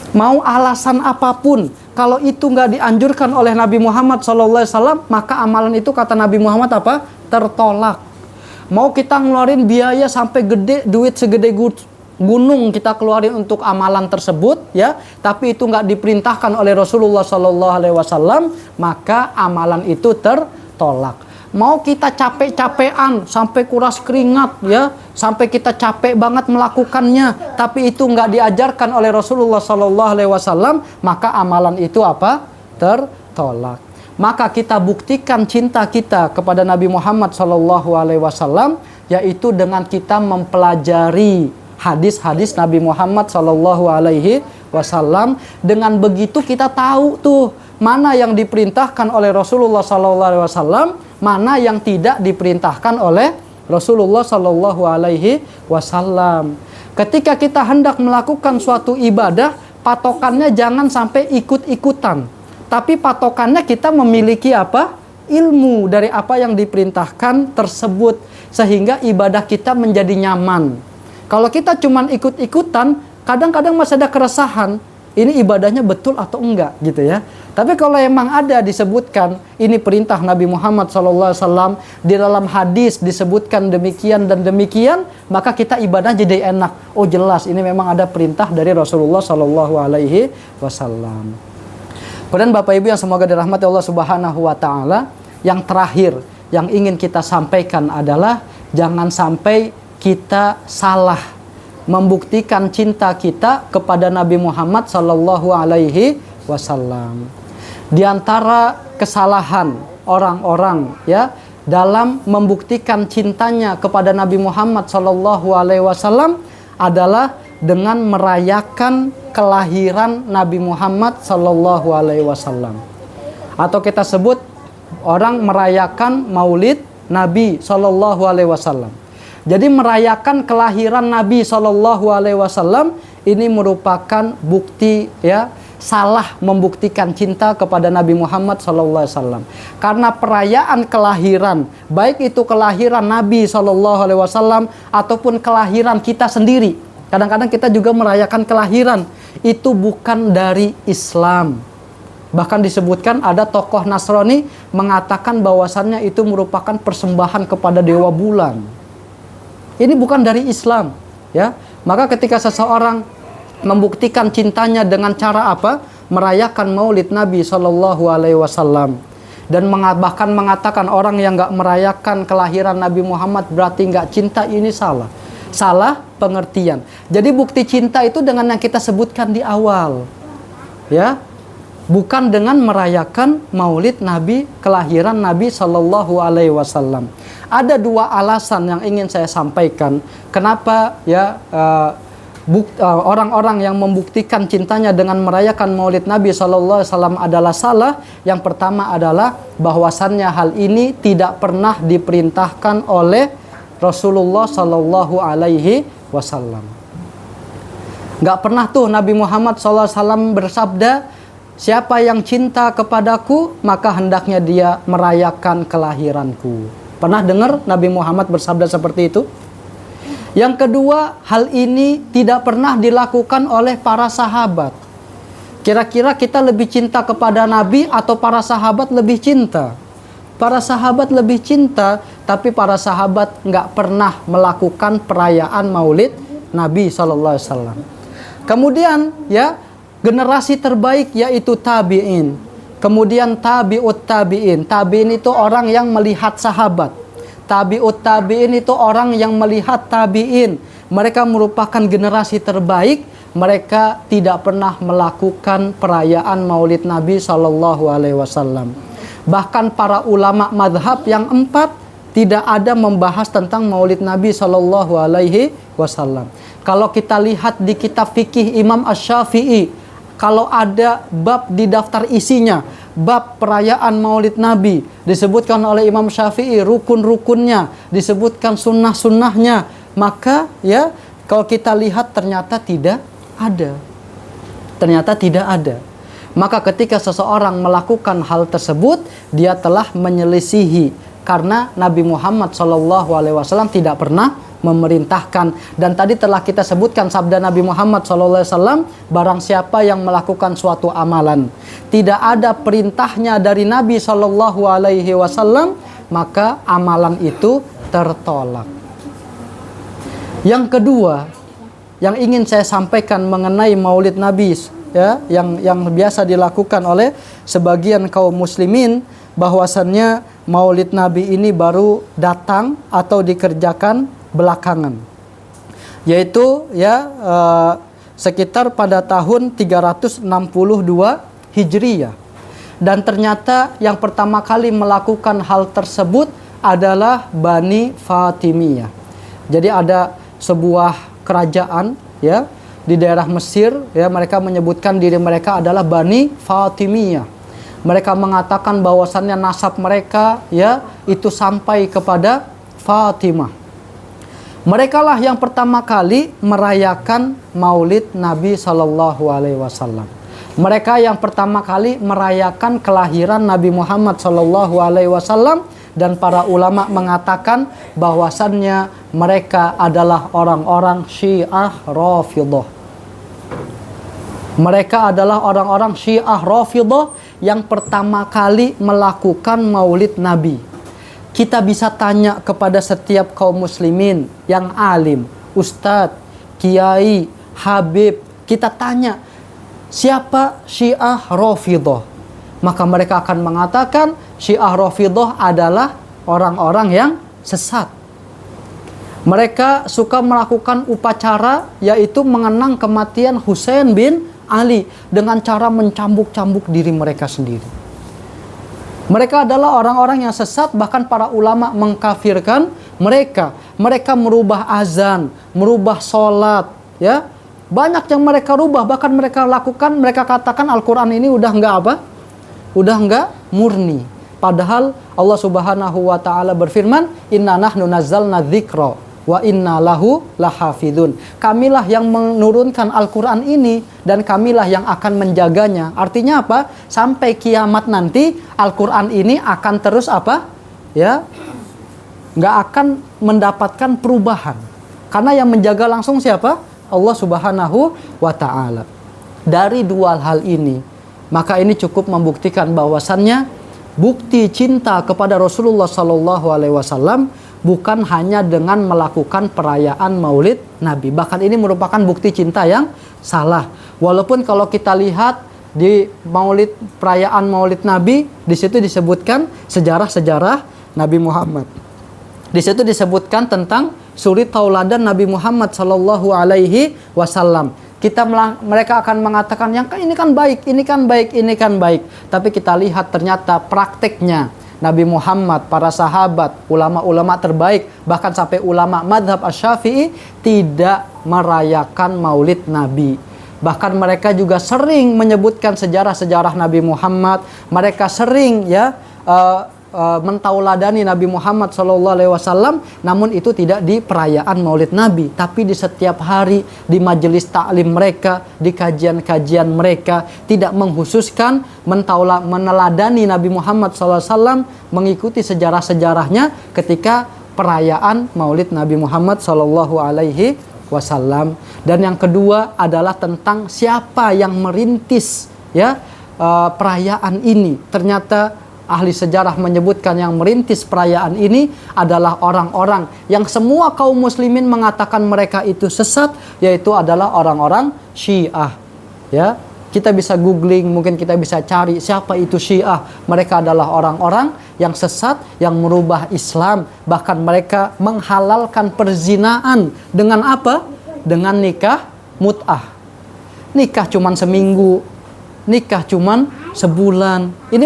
Mau alasan apapun, kalau itu nggak dianjurkan oleh Nabi Muhammad SAW, maka amalan itu kata Nabi Muhammad apa? Tertolak. Mau kita ngeluarin biaya sampai gede, duit segede gunung kita keluarin untuk amalan tersebut, ya, tapi itu nggak diperintahkan oleh Rasulullah Shallallahu Alaihi Wasallam, maka amalan itu tertolak. Mau kita capek-capean sampai kuras keringat, ya, sampai kita capek banget melakukannya, tapi itu nggak diajarkan oleh Rasulullah Shallallahu Alaihi Wasallam, maka amalan itu apa? Tertolak. Maka kita buktikan cinta kita kepada Nabi Muhammad Shallallahu Alaihi Wasallam, yaitu dengan kita mempelajari hadis-hadis Nabi Muhammad Shallallahu Alaihi Wasallam. Dengan begitu kita tahu tuh mana yang diperintahkan oleh Rasulullah Shallallahu Alaihi Wasallam, mana yang tidak diperintahkan oleh Rasulullah Shallallahu Alaihi Wasallam. Ketika kita hendak melakukan suatu ibadah, patokannya jangan sampai ikut-ikutan, tapi patokannya kita memiliki apa? Ilmu dari apa yang diperintahkan tersebut, sehingga ibadah kita menjadi nyaman. Kalau kita cuman ikut-ikutan, kadang-kadang masih ada keresahan, ini ibadahnya betul atau enggak gitu ya. Tapi kalau emang ada disebutkan ini perintah Nabi Muhammad SAW, di dalam hadis disebutkan demikian dan demikian, maka kita ibadah jadi enak. Oh jelas ini memang ada perintah dari Rasulullah SAW. Kemudian Bapak Ibu yang semoga dirahmati Allah Subhanahu wa taala, yang terakhir yang ingin kita sampaikan adalah jangan sampai kita salah membuktikan cinta kita kepada Nabi Muhammad sallallahu alaihi wasallam. Di antara kesalahan orang-orang ya dalam membuktikan cintanya kepada Nabi Muhammad sallallahu alaihi wasallam adalah dengan merayakan kelahiran Nabi Muhammad sallallahu alaihi wasallam. Atau kita sebut orang merayakan Maulid Nabi sallallahu alaihi wasallam. Jadi merayakan kelahiran Nabi Shallallahu Alaihi Wasallam ini merupakan bukti ya salah membuktikan cinta kepada Nabi Muhammad Shallallahu Alaihi Wasallam. Karena perayaan kelahiran, baik itu kelahiran Nabi Shallallahu Alaihi Wasallam ataupun kelahiran kita sendiri, kadang-kadang kita juga merayakan kelahiran, itu bukan dari Islam. Bahkan disebutkan ada tokoh Nasrani mengatakan bahwasannya itu merupakan persembahan kepada dewa bulan. Ini bukan dari Islam, ya. Maka ketika seseorang membuktikan cintanya dengan cara apa? Merayakan Maulid Nabi Shallallahu Alaihi Wasallam dan bahkan mengatakan orang yang nggak merayakan kelahiran Nabi Muhammad berarti nggak cinta, ini salah pengertian. Jadi bukti cinta itu dengan yang kita sebutkan di awal, ya. Bukan dengan merayakan Maulid Nabi, kelahiran Nabi Shallallahu Alaihi Wasallam. Ada dua alasan yang ingin saya sampaikan kenapa ya orang-orang yang membuktikan cintanya dengan merayakan Maulid Nabi Shallallahu Alaihi Wasallam adalah salah. Yang pertama adalah bahwasannya hal ini tidak pernah diperintahkan oleh Rasulullah Shallallahu Alaihi Wasallam. Nggak pernah tuh Nabi Muhammad Shallallahu Alaihi Wasallam bersabda, siapa yang cinta kepadaku, maka hendaknya dia merayakan kelahiranku. Pernah dengar Nabi Muhammad bersabda seperti itu? Yang kedua, hal ini tidak pernah dilakukan oleh para sahabat. Kira-kira kita lebih cinta kepada Nabi atau para sahabat lebih cinta? Para sahabat lebih cinta, tapi para sahabat nggak pernah melakukan perayaan Maulid Nabi SAW. Kemudian, ya, generasi terbaik yaitu tabi'in. Kemudian tabi'ut tabi'in. Tabi'in itu orang yang melihat sahabat. Tabi'ut tabi'in itu orang yang melihat tabi'in. Mereka merupakan generasi terbaik. Mereka tidak pernah melakukan perayaan Maulid Nabi Shallallahu Alaihi Wasallam. Bahkan para ulama madhab yang 4 tidak ada membahas tentang Maulid Nabi Shallallahu Alaihi Wasallam. Kalau kita lihat di kitab fikih Imam Asy-Syafi'i, kalau ada bab di daftar isinya, bab perayaan Maulid Nabi, disebutkan oleh Imam Syafi'i rukun-rukunnya, disebutkan sunnah-sunnahnya, maka ya kalau kita lihat ternyata tidak ada. Ternyata tidak ada. Maka ketika seseorang melakukan hal tersebut, dia telah menyelisihi, karena Nabi Muhammad SAW tidak pernah memerintahkan. Dan tadi telah kita sebutkan sabda Nabi Muhammad SAW, barang siapa yang melakukan suatu amalan tidak ada perintahnya dari Nabi SAW, maka amalan itu tertolak. Yang kedua, yang ingin saya sampaikan mengenai Maulid Nabi, ya, yang biasa dilakukan oleh sebagian kaum muslimin, bahwasannya Maulid Nabi ini baru datang atau dikerjakan belakangan, yaitu ya sekitar pada tahun 362 Hijriyah. Dan ternyata yang pertama kali melakukan hal tersebut adalah Bani Fatimiyah. Jadi ada sebuah kerajaan, ya, di daerah Mesir, ya, mereka menyebutkan diri mereka adalah Bani Fatimiyah. Mereka mengatakan bahwasannya nasab mereka, ya, itu sampai kepada Fatimah. Mereka lah yang pertama kali merayakan Maulid Nabi Shallallahu Alaihi Wasallam. Mereka yang pertama kali merayakan kelahiran Nabi Muhammad Shallallahu Alaihi Wasallam. Dan para ulama mengatakan bahwasannya mereka adalah orang-orang Syiah Rafidhah. Mereka adalah orang-orang Syiah Rafidhah yang pertama kali melakukan Maulid Nabi. Kita bisa tanya kepada setiap kaum muslimin yang alim, ustadz, kiai, habib, kita tanya, siapa Syiah Rafidhah? Maka mereka akan mengatakan Syiah Rafidhah adalah orang-orang yang sesat. Mereka suka melakukan upacara, yaitu mengenang kematian Husain bin Ali dengan cara mencambuk-cambuk diri mereka sendiri. Mereka adalah orang-orang yang sesat, bahkan para ulama mengkafirkan mereka. Mereka merubah azan, merubah sholat, ya. Banyak yang mereka rubah, bahkan mereka lakukan, mereka katakan Al-Quran ini udah enggak apa? Udah enggak murni. Padahal Allah Subhanahu wa taala berfirman, "Inna nahnu nazzalna dzikra wa inna lahu lahafidun." Kamilah yang menurunkan Al-Quran ini dan kamilah yang akan menjaganya. Artinya apa? Sampai kiamat nanti Al-Quran ini akan terus apa? Ya, nggak akan mendapatkan perubahan. Karena yang menjaga langsung siapa? Allah Subhanahu wa taala. Dari dua hal ini, maka ini cukup membuktikan bahwasannya bukti cinta kepada Rasulullah Sallallahu Alaihi Wasallam bukan hanya dengan melakukan perayaan Maulid Nabi. Bahkan ini merupakan bukti cinta yang salah. Walaupun kalau kita lihat di Maulid, perayaan Maulid Nabi, di situ disebutkan sejarah-sejarah Nabi Muhammad. Di situ disebutkan tentang suri tauladan Nabi Muhammad Sallallahu Alaihi Wasallam. Mereka akan mengatakan yang ini kan baik, ini kan baik, ini kan baik. Tapi kita lihat ternyata prakteknya Nabi Muhammad, para sahabat, ulama-ulama terbaik, bahkan sampai ulama madhab Asy-Syafi'i tidak merayakan Maulid Nabi. Bahkan mereka juga sering menyebutkan sejarah-sejarah Nabi Muhammad. Mereka sering mentauladani Nabi Muhammad SAW, namun itu tidak di perayaan Maulid Nabi, tapi di setiap hari, di majelis taklim mereka, di kajian-kajian mereka, tidak menghususkan meneladani Nabi Muhammad SAW, mengikuti sejarah-sejarahnya ketika perayaan Maulid Nabi Muhammad SAW. Dan yang kedua adalah tentang siapa yang merintis, ya, perayaan ini. Ternyata ahli sejarah menyebutkan yang merintis perayaan ini adalah orang-orang yang semua kaum muslimin mengatakan mereka itu sesat, yaitu adalah orang-orang Syiah. Ya, kita bisa googling, mungkin kita bisa cari siapa itu Syiah. Mereka adalah orang-orang yang sesat, yang merubah Islam, bahkan mereka menghalalkan perzinaan dengan apa? Dengan nikah mut'ah. Nikah cuman seminggu, nikah cuman sebulan. Ini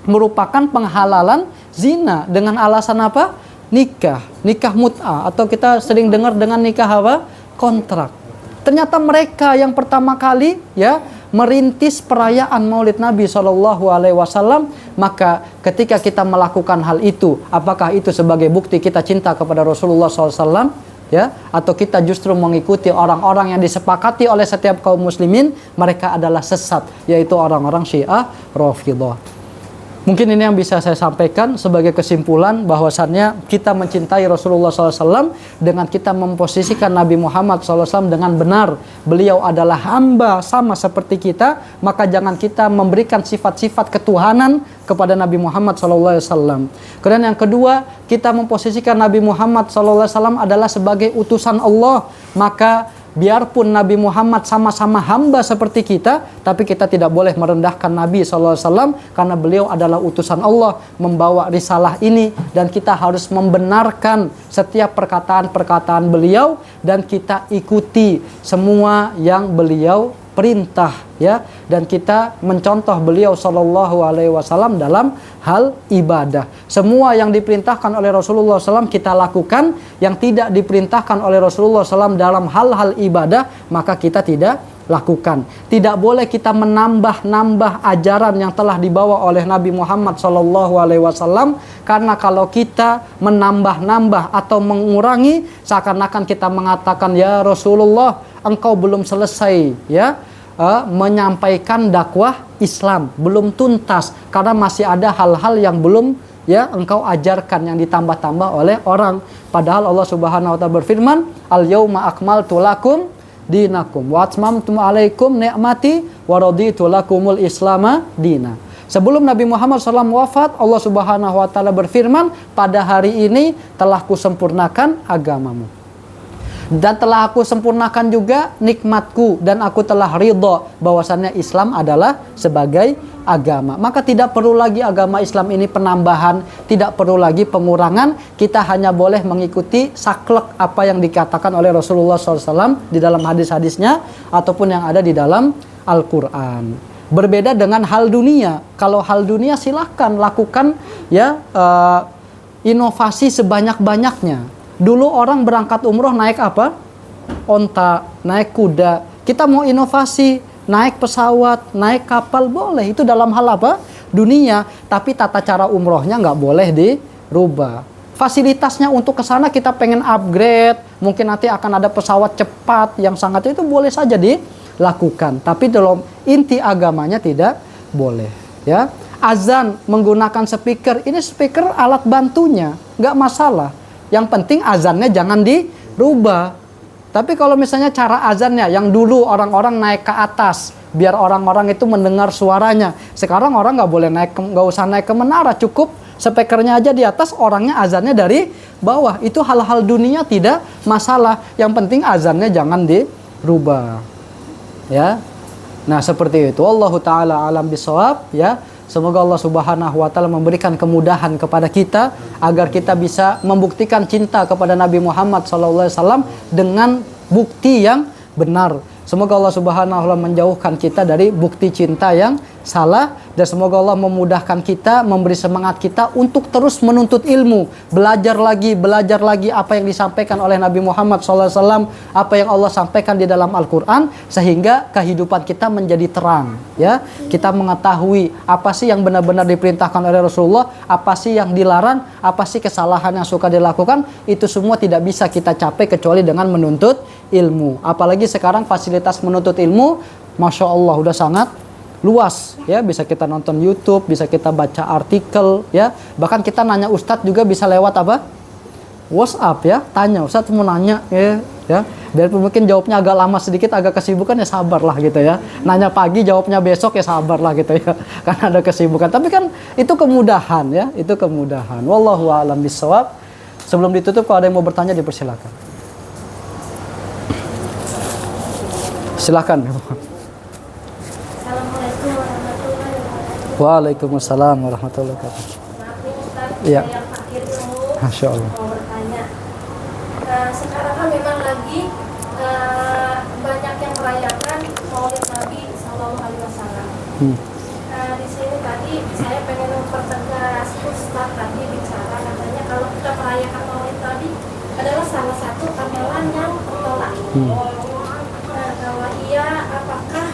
merupakan penghalalan zina dengan alasan apa? Nikah mut'ah, atau kita sering dengar dengan nikah apa? Kontrak. Ternyata mereka yang pertama kali, ya, merintis perayaan Maulid Nabi SAW. Maka ketika kita melakukan hal itu, apakah itu sebagai bukti kita cinta kepada Rasulullah SAW, ya, atau kita justru mengikuti orang-orang yang disepakati oleh setiap kaum muslimin mereka adalah sesat, yaitu orang-orang Syiah Rafidhah. Mungkin ini yang bisa saya sampaikan sebagai kesimpulan bahwasannya kita mencintai Rasulullah SAW dengan kita memposisikan Nabi Muhammad SAW dengan benar. Beliau adalah hamba sama seperti kita, maka jangan kita memberikan sifat-sifat ketuhanan kepada Nabi Muhammad SAW. Kemudian yang kedua, kita memposisikan Nabi Muhammad SAW adalah sebagai utusan Allah, maka biarpun Nabi Muhammad sama-sama hamba seperti kita, tapi kita tidak boleh merendahkan Nabi SAW karena beliau adalah utusan Allah membawa risalah ini, dan kita harus membenarkan setiap perkataan-perkataan beliau dan kita ikuti semua yang beliau perintah, ya, dan kita mencontoh beliau Shallallahu Alaihi Wasallam dalam hal ibadah. Semua yang diperintahkan oleh Rasulullah SAW kita lakukan, yang tidak diperintahkan oleh Rasulullah SAW dalam hal-hal ibadah maka kita tidak lakukan. Tidak boleh kita menambah-nambah ajaran yang telah dibawa oleh Nabi Muhammad Shallallahu Alaihi Wasallam, karena kalau kita menambah-nambah atau mengurangi, seakan-akan kita mengatakan, ya Rasulullah, engkau belum selesai, ya, menyampaikan dakwah Islam, belum tuntas karena masih ada hal-hal yang belum, ya, engkau ajarkan, yang ditambah-tambah oleh orang. Padahal Allah Subhanahu wa taala berfirman, al yauma akmaltu lakum dinakum wa atmamtu alaikum ni'mati wa raditu lakumul islama dina. Sebelum Nabi Muhammad SAW wafat, Allah Subhanahu wa taala berfirman, pada hari ini telah kusempurnakan agamamu, dan telah aku sempurnakan juga nikmatku, dan aku telah ridho bahwasannya Islam adalah sebagai agama. Maka tidak perlu lagi agama Islam ini penambahan, tidak perlu lagi pengurangan. Kita hanya boleh mengikuti saklek apa yang dikatakan oleh Rasulullah SAW di dalam hadis-hadisnya ataupun yang ada di dalam Al-Quran. Berbeda dengan hal dunia. Kalau hal dunia silahkan lakukan, ya, inovasi sebanyak-banyaknya. Dulu orang berangkat umroh naik apa? Onta, naik kuda. Kita mau inovasi, naik pesawat, naik kapal, boleh. Itu dalam hal apa? Dunia. Tapi tata cara umrohnya nggak boleh dirubah. Fasilitasnya untuk ke sana kita pengen upgrade, mungkin nanti akan ada pesawat cepat yang sangat, itu boleh saja dilakukan. Tapi dalam inti agamanya tidak boleh. Ya, azan menggunakan speaker, ini speaker alat bantunya, nggak masalah. Yang penting azannya jangan dirubah. Tapi kalau misalnya cara azannya yang dulu orang-orang naik ke atas biar orang-orang itu mendengar suaranya, sekarang orang nggak boleh naik, nggak usah naik ke menara, cukup speakernya aja di atas, orangnya azannya dari bawah. Itu hal-hal dunia tidak masalah. Yang penting azannya jangan dirubah. Ya. Nah, seperti itu. Wallahu taala alam bisawab, ya. Semoga Allah Subhanahu wa taala memberikan kemudahan kepada kita agar kita bisa membuktikan cinta kepada Nabi Muhammad SAW dengan bukti yang benar. Semoga Allah Subhanahu wa taala menjauhkan kita dari bukti cinta yang salah, dan semoga Allah memudahkan kita, memberi semangat kita untuk terus menuntut ilmu, belajar lagi apa yang disampaikan oleh Nabi Muhammad SAW, apa yang Allah sampaikan di dalam Al-Quran, sehingga kehidupan kita menjadi terang, ya. Kita mengetahui apa sih yang benar-benar diperintahkan oleh Rasulullah, apa sih yang dilarang, apa sih kesalahan yang suka dilakukan. Itu semua tidak bisa kita capai kecuali dengan menuntut ilmu. Apalagi sekarang fasilitas menuntut ilmu, Masya Allah, udah sangat luas, ya. Bisa kita nonton YouTube, bisa kita baca artikel, ya. Bahkan kita nanya Ustadz juga bisa lewat apa? WhatsApp, ya. Tanya, Ustadz mau nanya, ya. Biarpun mungkin jawabnya agak lama sedikit, agak kesibukan, ya sabarlah gitu, ya. Nanya pagi, jawabnya besok, ya sabarlah gitu, ya. Karena ada kesibukan. Tapi kan itu kemudahan, ya. Itu kemudahan. Wallahu a'lam bishawab. Sebelum ditutup, kalau ada yang mau bertanya dipersilakan. Silakan. Assalamualaikum warahmatullahi wabarakatuh. Waalaikumsalam warahmatullahi wabarakatuh. Maaf nih Ustaz, Iya. saya yang fakir dulu. Masya Allah. Mau bertanya. Sekarang kan memang lagi banyak yang merayakan Maulid Nabi Sallallahu Alaihi Wasallam. Di sini tadi saya pengen mempertegas, Ustaz tadi bicara katanya kalau kita merayakan Maulid Nabi adalah salah satu amalan yang tertolak. Kalau iya, apakah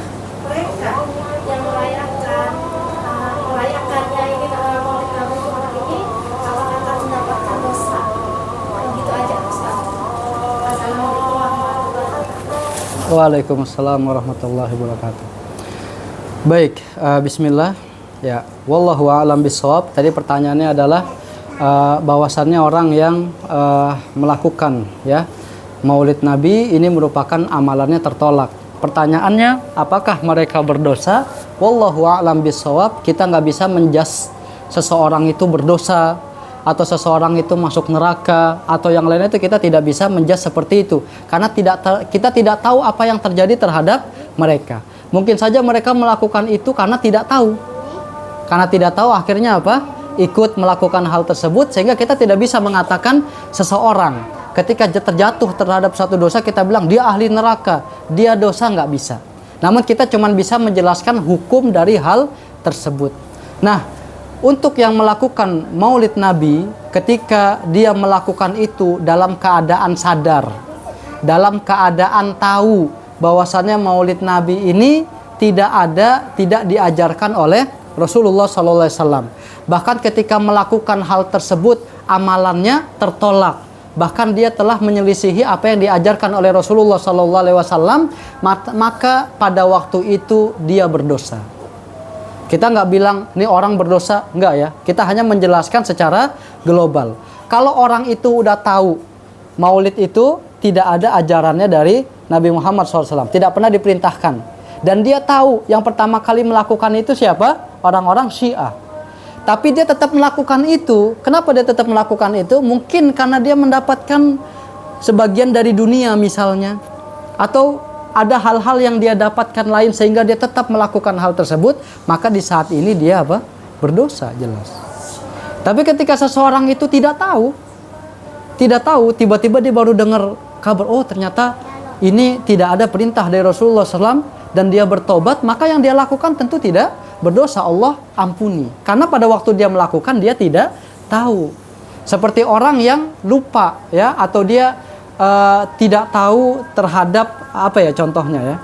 mereka yang merayakannya ini Maulid Nabi ini apakah akan mendapatkan dosa? Gitu aja Ustaz. Assalamualaikum warahmatullahi wabarakatuh. Waalaikumsalam warahmatullahi wabarakatuh. Baik, bismillah. Ya, wallahu a'lam bishawab. Tadi pertanyaannya adalah bahwasannya orang yang melakukan, ya, Maulid Nabi ini merupakan amalannya tertolak. Pertanyaannya, apakah mereka berdosa? Wallahu a'lam bishawab. Kita nggak bisa menjudge seseorang itu berdosa atau seseorang itu masuk neraka atau yang lainnya, itu kita tidak bisa menjudge seperti itu karena kita tidak tahu apa yang terjadi terhadap mereka. Mungkin saja mereka melakukan itu karena tidak tahu. Karena tidak tahu akhirnya apa? Ikut melakukan hal tersebut, sehingga kita tidak bisa mengatakan seseorang ketika terjatuh terhadap satu dosa kita bilang dia ahli neraka, dia dosa, nggak bisa. Namun kita cuma bisa menjelaskan hukum dari hal tersebut. Nah, untuk yang melakukan maulid Nabi, ketika dia melakukan itu dalam keadaan sadar, dalam keadaan tahu bahwasannya maulid Nabi ini tidak diajarkan oleh Rasulullah SAW. Bahkan ketika melakukan hal tersebut, amalannya tertolak. Bahkan dia telah menyelisihi apa yang diajarkan oleh Rasulullah SAW, maka pada waktu itu dia berdosa. Kita nggak bilang ini orang berdosa, nggak ya. Kita hanya menjelaskan secara global. Kalau orang itu udah tahu maulid itu tidak ada ajarannya dari Nabi Muhammad SAW, tidak pernah diperintahkan, dan dia tahu yang pertama kali melakukan itu siapa? Orang-orang Syiah. Tapi dia tetap melakukan itu. Kenapa dia tetap melakukan itu? Mungkin karena dia mendapatkan sebagian dari dunia misalnya, atau ada hal-hal yang dia dapatkan lain sehingga dia tetap melakukan hal tersebut. Maka di saat ini dia apa? Berdosa, jelas. Tapi ketika seseorang itu tidak tahu, tiba-tiba dia baru dengar kabar, oh ternyata ini tidak ada perintah dari Rasulullah SAW, dan dia bertobat, maka yang dia lakukan tentu tidak berdosa, Allah ampuni. Karena pada waktu dia melakukan dia tidak tahu. Seperti orang yang lupa ya, atau dia tidak tahu terhadap apa ya contohnya ya.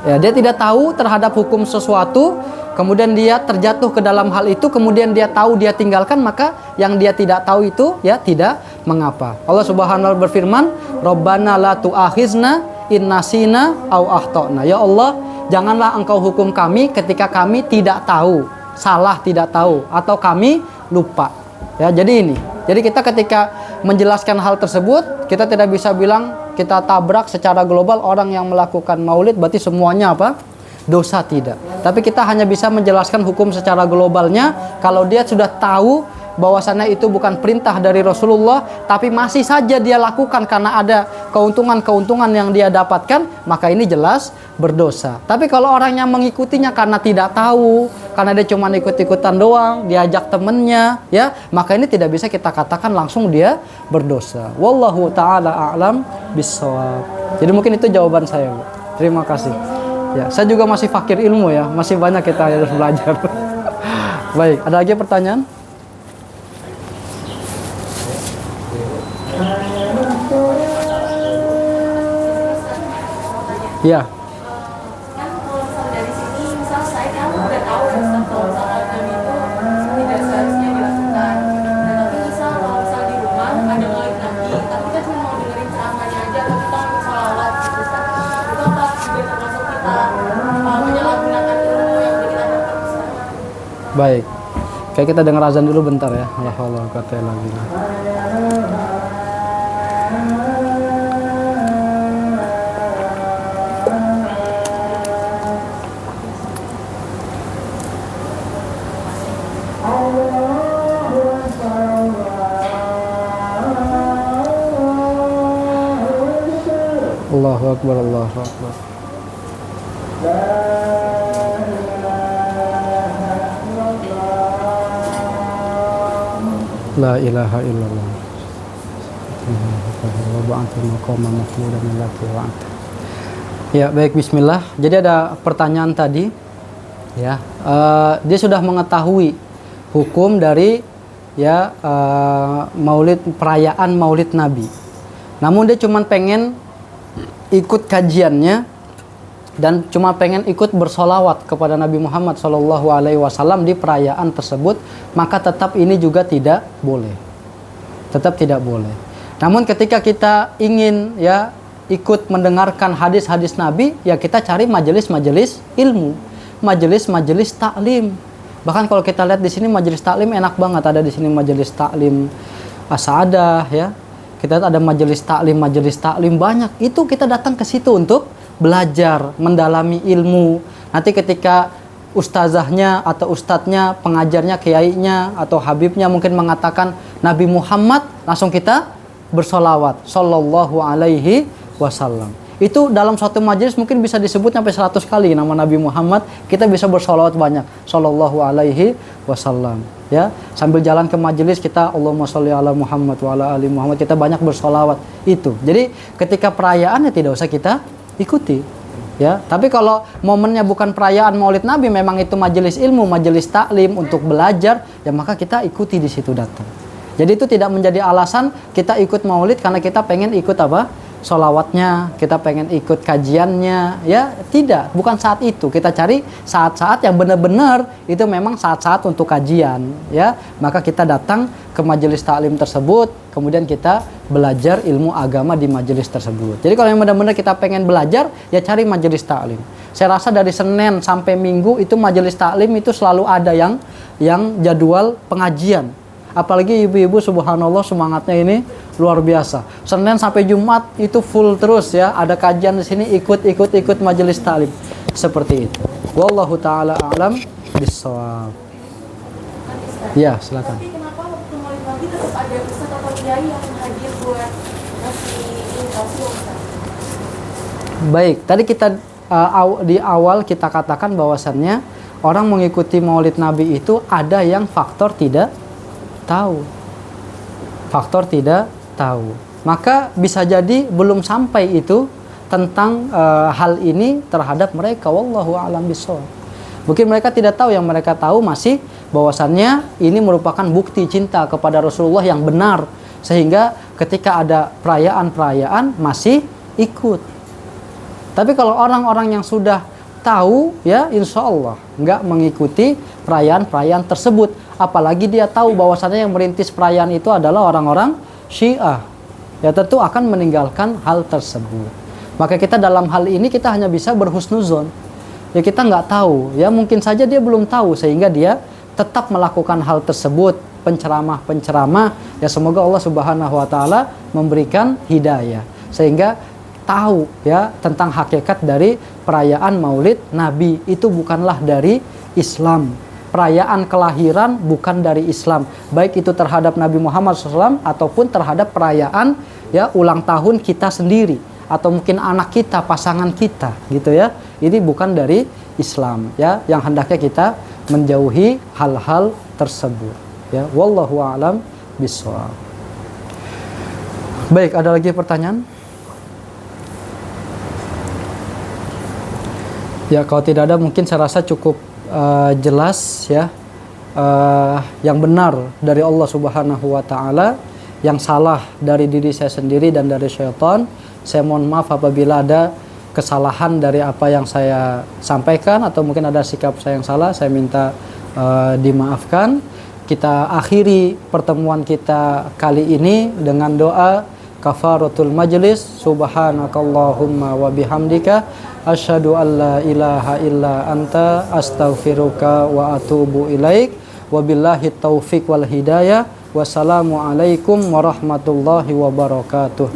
Ya, dia tidak tahu terhadap hukum sesuatu, kemudian dia terjatuh ke dalam hal itu, kemudian dia tahu dia tinggalkan, maka yang dia tidak tahu itu ya tidak mengapa. Allah Subhanahu wa taala berfirman, "Rabbana la tu'akhizna in nasina au akhtana." Ya Allah, janganlah engkau hukum kami ketika kami tidak tahu, salah tidak tahu, atau kami lupa. Ya, jadi ini. Jadi kita ketika menjelaskan hal tersebut, kita tidak bisa bilang kita tabrak secara global orang yang melakukan maulid berarti semuanya apa? Dosa, tidak. Tapi kita hanya bisa menjelaskan hukum secara globalnya. Kalau dia sudah tahu bahwasannya itu bukan perintah dari Rasulullah, tapi masih saja dia lakukan karena ada keuntungan-keuntungan yang dia dapatkan, maka ini jelas berdosa. Tapi kalau orang yang mengikutinya karena tidak tahu, karena dia cuma ikut-ikutan doang, diajak temennya, ya, maka ini tidak bisa kita katakan langsung dia berdosa. Wallahu ta'ala a'lam bissawab. Jadi mungkin itu jawaban saya, Bu. Terima kasih. Ya, saya juga masih fakir ilmu ya, masih banyak kita harus belajar. Baik, ada lagi pertanyaan? Ya. Kan kalau misalnya dari sini, misal saya kan udah tahu tentang kalau misalnya Nabi itu tidak seharusnya dilakukan. Nah, tapi kalau misal di rumah ada maulid Nabi, tapi kita cuma mau dengerin ceramahnya aja, atau kita mau salawat gitu kan. Itu apa juga termasuk kita menyalahgunakan ilmu yang udah kita dapat misalnya. Baik. Kayak kita dengar azan dulu bentar ya. La haula wala quwata illa billah. Allahu Akbar, Allahu Akbar. La ilaha illallah. Ya, baik, bismillah. Jadi ada pertanyaan tadi ya, dia sudah mengetahui hukum dari ya maulid, perayaan maulid Nabi. Namun dia cuma pengen ikut kajiannya dan cuma pengen ikut bersolawat kepada Nabi Muhammad SAW di perayaan tersebut, maka tetap ini juga tidak boleh. Tetap tidak boleh. Namun ketika kita ingin ya ikut mendengarkan hadis-hadis Nabi, ya kita cari majelis-majelis ilmu, majelis-majelis taklim. Bahkan kalau kita lihat di sini majelis taklim enak banget, ada di sini majelis taklim As-Sa'adah ya. Kita ada majelis taklim banyak. Itu kita datang ke situ untuk belajar, mendalami ilmu. Nanti ketika ustazahnya atau ustadznya, pengajarnya, kiainya atau habibnya mungkin mengatakan Nabi Muhammad, langsung kita bersolawat sallallahu alaihi wasallam. Itu dalam suatu majelis mungkin bisa disebut sampai 100 kali nama Nabi Muhammad, kita bisa bersolawat banyak sallallahu alaihi wasallam. Ya, sambil jalan ke majelis kita Allahumma sholli ala Muhammad wa ala ali Muhammad, kita banyak bersolawat itu. Jadi ketika perayaan ya tidak usah kita ikuti. Ya, tapi kalau momennya bukan perayaan Maulid Nabi, memang itu majelis ilmu, majelis taklim untuk belajar, ya maka kita ikuti di situ datang. Jadi itu tidak menjadi alasan kita ikut Maulid karena kita pengen ikut apa? Sholawatnya, kita pengen ikut kajiannya, ya tidak, bukan saat itu. Kita cari saat-saat yang benar-benar itu memang saat-saat untuk kajian, ya. Maka kita datang ke majelis taklim tersebut, kemudian kita belajar ilmu agama di majelis tersebut. Jadi kalau yang benar-benar kita pengen belajar, ya cari majelis taklim. Saya rasa dari Senin sampai Minggu itu majelis taklim itu selalu ada yang jadwal pengajian. Apalagi ibu-ibu subhanallah semangatnya ini luar biasa. Senin sampai Jumat itu full terus ya, ada kajian di sini, ikut majelis taklim. Seperti itu. Wallahu taala a'lam bissawab. Ya, silakan. Tapi kenapa waktu Maulid Nabi tetap ada ustaz atau kiai yang hadir buat ngasih instruksi ustaz? Baik, tadi kita di awal kita katakan bahwasannya orang mengikuti Maulid Nabi itu ada yang faktor tidak tahu. Faktor tidak tahu. Maka bisa jadi belum sampai itu tentang hal ini terhadap mereka. Wallahu a'lam bishawab. Mungkin mereka tidak tahu, yang mereka tahu masih bahwasannya ini merupakan bukti cinta kepada Rasulullah yang benar, sehingga ketika ada perayaan-perayaan masih ikut. Tapi kalau orang-orang yang sudah tahu, ya insya Allah nggak mengikuti perayaan-perayaan tersebut. Apalagi dia tahu bahwasannya yang merintis perayaan itu adalah orang-orang Syiah, ya tentu akan meninggalkan hal tersebut. Maka kita dalam hal ini kita hanya bisa berhusnuzon. Ya kita nggak tahu, ya mungkin saja dia belum tahu sehingga dia tetap melakukan hal tersebut, penceramah-penceramah. Ya semoga Allah Subhanahu wa taala memberikan hidayah sehingga tahu ya tentang hakikat dari perayaan Maulid Nabi. Itu bukanlah dari Islam. Perayaan kelahiran bukan dari Islam, baik itu terhadap Nabi Muhammad SAW ataupun terhadap perayaan ya ulang tahun kita sendiri atau mungkin anak kita, pasangan kita, gitu ya. Ini bukan dari Islam, ya. Yang hendaknya kita menjauhi hal-hal tersebut, ya. Wallahu a'lam bishawab. Baik, ada lagi pertanyaan? Ya, kalau tidak ada mungkin saya rasa cukup jelas ya, yang benar dari Allah Subhanahu wa taala, yang salah dari diri saya sendiri dan dari syaitan. Saya mohon maaf apabila ada kesalahan dari apa yang saya sampaikan atau mungkin ada sikap saya yang salah, saya minta dimaafkan. Kita akhiri pertemuan kita kali ini dengan doa kafaratul majlis. Subhanakallahumma wa bihamdika asyhadu an la ilaha illa anta astaghfiruka wa atubu ilaik. Wabillahi taufiq wal hidayah. Wassalamualaikum warahmatullahi wabarakatuh.